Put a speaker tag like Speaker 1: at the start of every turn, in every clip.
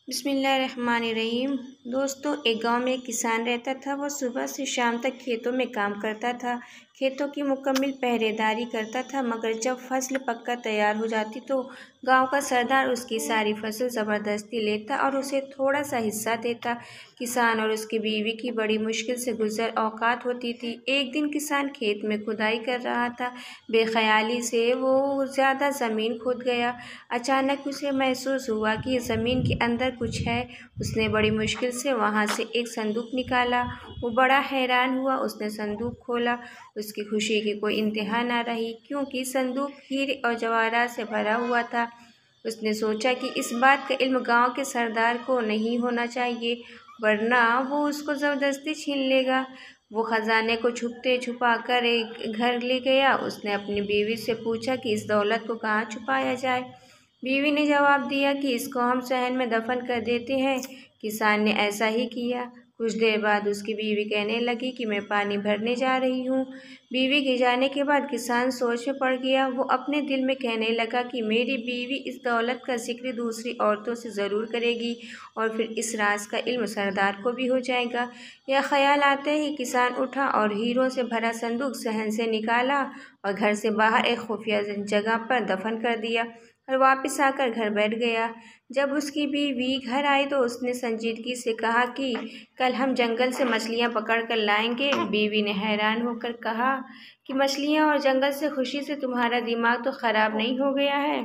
Speaker 1: बिस्मिल्लाहिर्रहमानिर्रहीम। दोस्तों, एक गांव में एक किसान रहता था। वो सुबह से शाम तक खेतों में काम करता था, खेतों की मुकम्मल पहरेदारी करता था। मगर जब फसल पककर तैयार हो जाती तो गांव का सरदार उसकी सारी फसल ज़बरदस्ती लेता और उसे थोड़ा सा हिस्सा देता। किसान और उसकी बीवी की बड़ी मुश्किल से गुजर औकात होती थी। एक दिन किसान खेत में खुदाई कर रहा था। बेख्याली से वो ज़्यादा ज़मीन खोद गया। अचानक उसे महसूस हुआ कि ज़मीन के अंदर कुछ है। उसने बड़ी मुश्किल से वहाँ से एक संदूक निकाला। वो बड़ा हैरान हुआ। उसने संदूक खोला। उसकी खुशी की कोई इंतहा न रही, क्योंकि संदूक हीरे और जवाहरात से भरा हुआ था। उसने सोचा कि इस बात का इल्म गांव के सरदार को नहीं होना चाहिए, वरना वो उसको ज़बरदस्ती छीन लेगा। वो खजाने को छुपते छुपा कर एक घर ले गया। उसने अपनी बीवी से पूछा कि इस दौलत को कहाँ छुपाया जाए। बीवी ने जवाब दिया कि इसको हम सहन में दफन कर देते हैं। किसान ने ऐसा ही किया। कुछ देर बाद उसकी बीवी कहने लगी कि मैं पानी भरने जा रही हूँ। बीवी के जाने के बाद किसान सोच में पड़ गया। वो अपने दिल में कहने लगा कि मेरी बीवी इस दौलत का जिक्र दूसरी औरतों से ज़रूर करेगी और फिर इस राज का इल्म सरदार को भी हो जाएगा। यह ख्याल आते ही किसान उठा और हीरों से भरा संदूक सहन से निकाला और घर से बाहर एक खुफिया जगह पर दफन कर दिया और वापस आकर घर बैठ गया। जब उसकी बीवी घर आई तो उसने संजीदगी से कहा कि कल हम जंगल से मछलियाँ पकड़ कर लाएंगे। बीवी ने हैरान होकर कहा कि मछलियाँ और जंगल से खुशी से तुम्हारा दिमाग तो ख़राब नहीं हो गया है।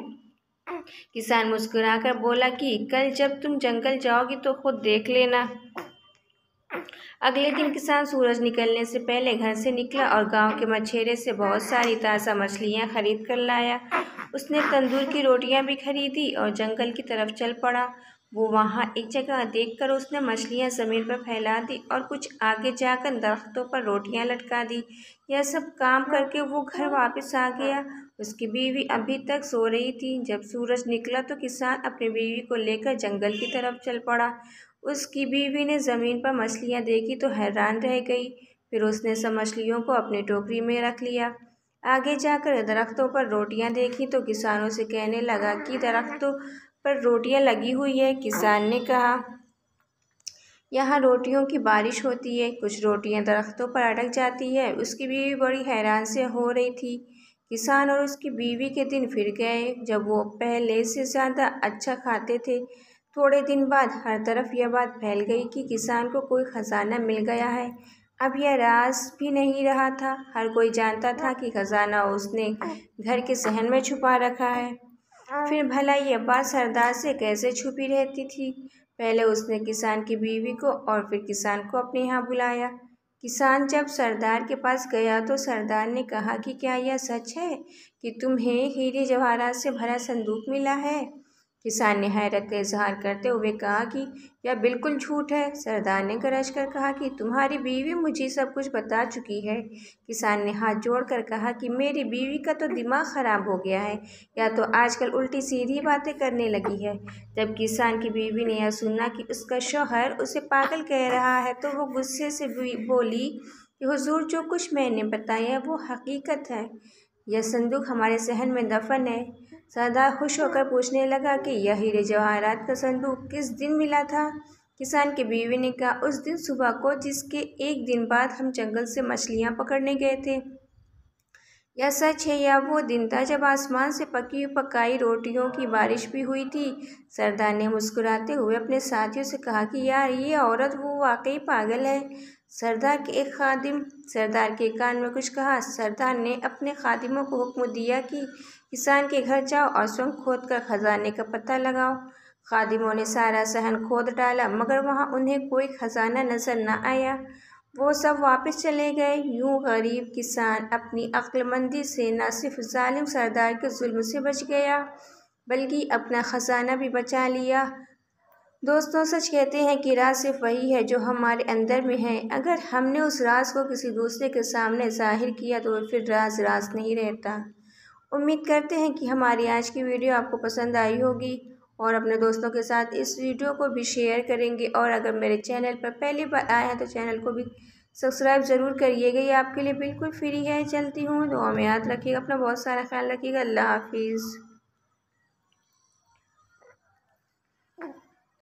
Speaker 1: किसान मुस्कुराकर बोला कि कल जब तुम जंगल जाओगी तो खुद देख लेना। अगले दिन किसान सूरज निकलने से पहले घर से निकला और गांव के मछेरे से बहुत सारी ताज़ा मछलियाँ खरीद कर लाया। उसने तंदूर की रोटियां भी खरीदी और जंगल की तरफ चल पड़ा। वो वहाँ एक जगह देखकर उसने मछलियाँ ज़मीन पर फैला दी और कुछ आगे जाकर दरख्तों पर रोटियां लटका दी। यह सब काम करके वो घर वापस आ गया। उसकी बीवी अभी तक सो रही थी। जब सूरज निकला तो किसान अपनी बीवी को लेकर जंगल की तरफ चल पड़ा। उसकी बीवी ने ज़मीन पर मछलियाँ देखी तो हैरान रह गई। फिर उसने सब मछलियों को अपनी टोकरी में रख लिया। आगे जाकर दरख्तों पर रोटियां देखी तो किसानों से कहने लगा कि दरख्तों पर रोटियां लगी हुई है। किसान ने कहा, यहाँ रोटियों की बारिश होती है। कुछ रोटियां दरख्तों पर अटक जाती है। उसकी बीवी बड़ी हैरान से हो रही थी। किसान और उसकी बीवी के दिन फिर गए जब वो पहले से ज़्यादा अच्छा खाते थे। थोड़े दिन बाद हर तरफ यह बात फैल गई कि किसान को कोई खजाना मिल गया है। अब यह राज भी नहीं रहा था। हर कोई जानता था कि खजाना उसने घर के सहन में छुपा रखा है। फिर भला यह बात सरदार से कैसे छुपी रहती थी। पहले उसने किसान की बीवी को और फिर किसान को अपने यहाँ बुलाया। किसान जब सरदार के पास गया तो सरदार ने कहा कि क्या यह सच है कि तुम्हें हीरे जवाहरात से भरा संदूक मिला है। किसान ने हैरत का इजहार करते हुए कहा कि यह बिल्कुल झूठ है। सरदार ने गरज कर कहा कि तुम्हारी बीवी मुझे सब कुछ बता चुकी है। किसान ने हाथ जोड़कर कहा कि मेरी बीवी का तो दिमाग ख़राब हो गया है, या तो आजकल उल्टी सीधी बातें करने लगी है। जब किसान की बीवी ने यह सुना कि उसका शौहर उसे पागल कह रहा है तो वो गुस्से से बोली कि हुजूर, जो कुछ मैंने बताया वो हकीकत है। यह संदूक हमारे सहन में दफन है। सरदार खुश होकर पूछने लगा कि यह हीरे जवाहरात का संदूक किस दिन मिला था। किसान की बीवी ने कहा, उस दिन सुबह को जिसके एक दिन बाद हम जंगल से मछलियाँ पकड़ने गए थे। यह सच है। यह वो दिन था जब आसमान से पकी पकाई रोटियों की बारिश भी हुई थी। सरदार ने मुस्कुराते हुए अपने साथियों से कहा कि यार, ये औरत वो वाकई पागल है। सरदार के कान में कुछ कहा। सरदार ने अपने खादिमों को हुक्म दिया कि किसान के घर जाओ और स्वयं खोद कर खजाने का पता लगाओ। खादिमों ने सारा सहन खोद डाला, मगर वहाँ उन्हें कोई खजाना नजर न आया। वो सब वापस चले गए। यूं गरीब किसान अपनी अक्लमंदी से न सिर्फ जालिम सरदार के जुल्म से बच गया, बल्कि अपना खजाना भी बचा लिया। दोस्तों, सच कहते हैं कि राज सिर्फ वही है जो हमारे अंदर में है। अगर हमने उस राज को किसी दूसरे के सामने जाहिर किया तो फिर राज राज नहीं रहता। उम्मीद करते हैं कि हमारी आज की वीडियो आपको पसंद आई होगी और अपने दोस्तों के साथ इस वीडियो को भी शेयर करेंगे। और अगर मेरे चैनल पर पहली बार आए हैं तो चैनल को भी सब्सक्राइब ज़रूर करिएगा। ये आपके लिए बिल्कुल फ्री है। चलती हूँ, दुआ में याद रखिएगा, अपना बहुत सारा ख्याल रखिएगा। अल्लाह हाफिज़।